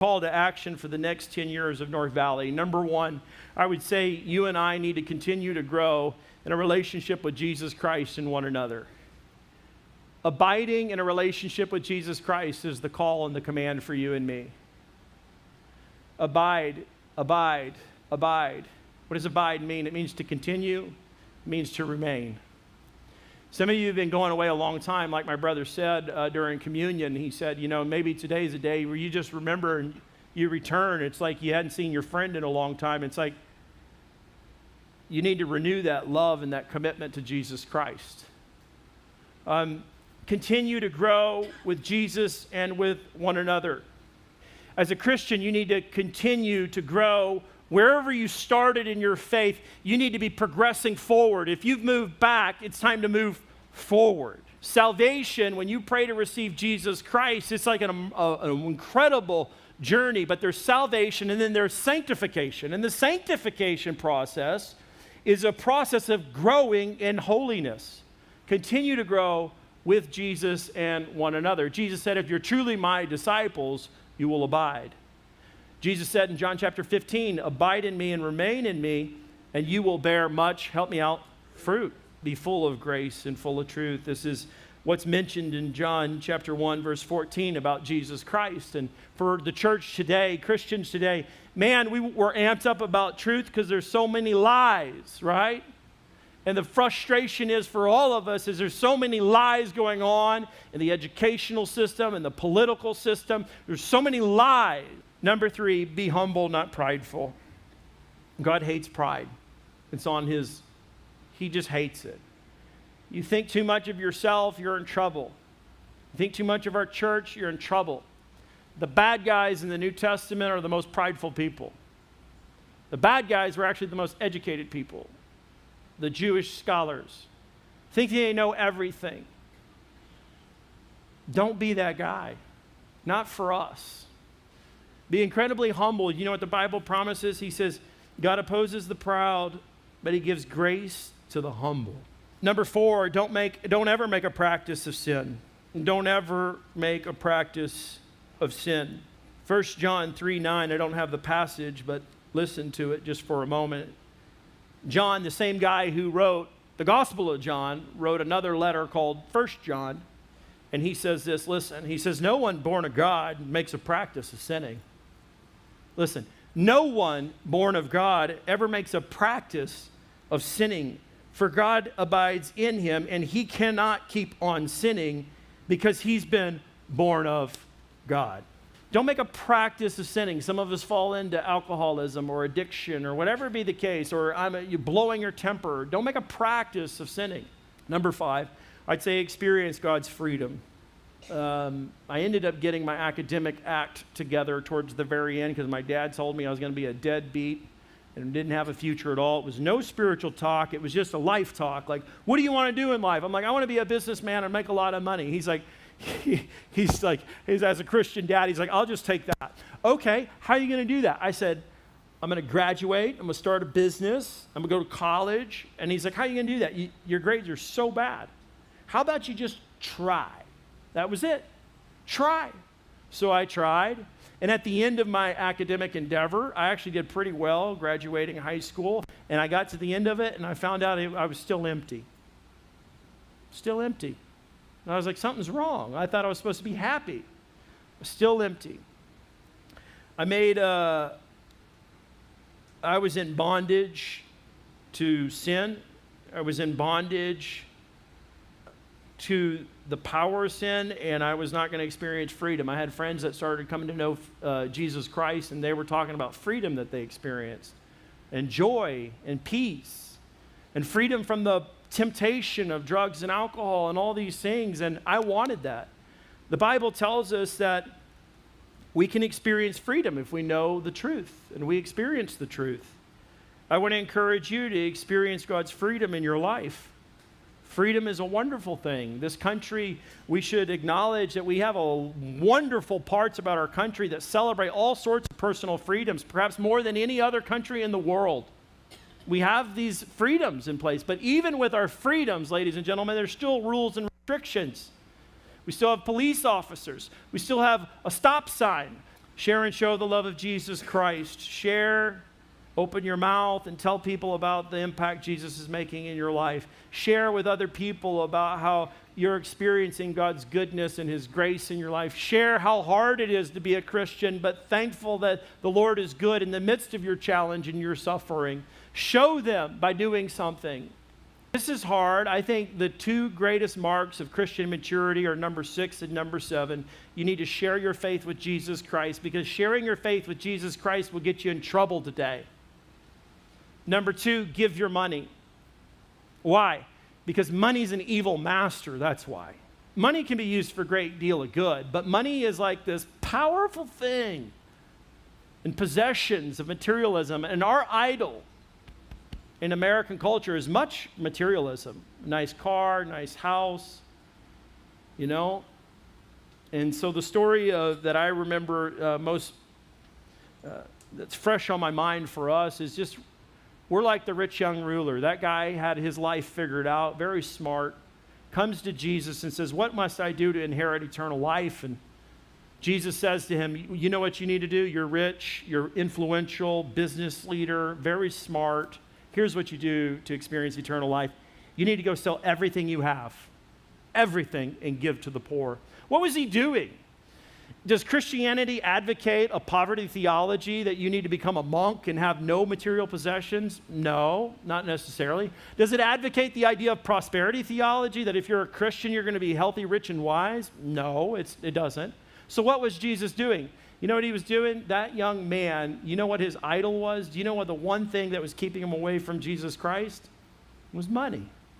call to action for the next 10 years of North Valley. Number one, I would say you and I need to continue to grow in a relationship with Jesus Christ and one another. Abiding in a relationship with Jesus Christ is the call and the command for you and me. Abide, abide, abide. What does abide mean? It means to continue. It means to remain. Some of you have been going away a long time, like my brother said during communion. He said, maybe today's a day where you just remember and you return. It's like you hadn't seen your friend in a long time. It's like you need to renew that love and that commitment to Jesus Christ. Continue to grow with Jesus and with one another. As a Christian, you need to continue to grow. Wherever you started in your faith, you need to be progressing forward. If you've moved back, it's time to move forward. Salvation, when you pray to receive Jesus Christ, it's like an incredible journey, but there's salvation and then there's sanctification. And the sanctification process is a process of growing in holiness. Continue to grow with Jesus and one another. Jesus said, if you're truly my disciples, you will abide. Jesus said in John chapter 15, abide in me and remain in me, and you will bear much, help me out, fruit. Be full of grace and full of truth. This is what's mentioned in John chapter 1, verse 14 about Jesus Christ. And for the church today, Christians today, man, we're amped up about truth because there's so many lies, right? And the frustration is for all of us is there's so many lies going on in the educational system and the political system. There's so many lies. Number 3, be humble, not prideful. God hates pride. It's on he just hates it. You think too much of yourself, you're in trouble. You think too much of our church, you're in trouble. The bad guys in the New Testament are the most prideful people. The bad guys were actually the most educated people. The Jewish scholars. Think they know everything. Don't be that guy. Not for us. Be incredibly humble. You know what the Bible promises? He says, God opposes the proud, but he gives grace to the humble. Number 4, don't ever make a practice of sin. Don't ever make a practice of sin. 1 John 3:9, I don't have the passage, but listen to it just for a moment. John, the same guy who wrote the Gospel of John, wrote another letter called 1 John, and he says this, listen, he says, no one born of God makes a practice of sinning. Listen, no one born of God ever makes a practice of sinning, for God abides in him, and he cannot keep on sinning because he's been born of God. Don't make a practice of sinning. Some of us fall into alcoholism or addiction or whatever be the case, or you're blowing your temper. Don't make a practice of sinning. Number 5, I'd say experience God's freedom. I ended up getting my academic act together towards the very end because my dad told me I was going to be a deadbeat and didn't have a future at all. It was no spiritual talk. It was just a life talk. Like, what do you want to do in life? I'm like, I want to be a businessman and make a lot of money. He's like, he's as a Christian dad, he's like, I'll just take that. Okay, how are you going to do that? I said, I'm going to graduate. I'm going to start a business. I'm going to go to college. And he's like, how are you going to do that? Your grades are so bad. How about you just try? That was it. Try. So I tried. And at the end of my academic endeavor, I actually did pretty well graduating high school. And I got to the end of it, and I found out I was still empty. Still empty. And I was like, something's wrong. I thought I was supposed to be happy. Still empty. I was in bondage to sin. I was in bondage to the power of sin, and I was not going to experience freedom. I had friends that started coming to know Jesus Christ, and they were talking about freedom that they experienced, and joy, and peace, and freedom from the temptation of drugs and alcohol and all these things, and I wanted that. The Bible tells us that we can experience freedom if we know the truth, and we experience the truth. I want to encourage you to experience God's freedom in your life. Freedom is a wonderful thing. This country, we should acknowledge that we have wonderful parts about our country that celebrate all sorts of personal freedoms, perhaps more than any other country in the world. We have these freedoms in place, but even with our freedoms, ladies and gentlemen, there's still rules and restrictions. We still have police officers. We still have a stop sign. Share and show the love of Jesus Christ. Share, open your mouth, and tell people about the impact Jesus is making in your life. Share with other people about how you're experiencing God's goodness and His grace in your life. Share how hard it is to be a Christian, but thankful that the Lord is good in the midst of your challenge and your suffering. Show them by doing something. This is hard. I think the two greatest marks of Christian maturity are number 6 and number 7. You need to share your faith with Jesus Christ, because sharing your faith with Jesus Christ will get you in trouble today. Number 2, give your money. Why? Because money's an evil master, that's why. Money can be used for a great deal of good, but money is like this powerful thing and possessions of materialism. And our idol in American culture is much materialism. Nice car, nice house, you know. And so the story that I remember most, that's fresh on my mind for us is just, we're like the rich young ruler. That guy had his life figured out, very smart, comes to Jesus and says, what must I do to inherit eternal life? And Jesus says to him, you know what you need to do? You're rich, you're influential, business leader, very smart. Here's what you do to experience eternal life. You need to go sell everything you have, everything, and give to the poor. What was he doing? Does Christianity advocate a poverty theology that you need to become a monk and have no material possessions? No, not necessarily. Does it advocate the idea of prosperity theology, that if you're a Christian, you're going to be healthy, rich, and wise? No, it doesn't. So what was Jesus doing? You know what he was doing? That young man, you know what his idol was? Do you know what the one thing that was keeping him away from Jesus Christ? It was money.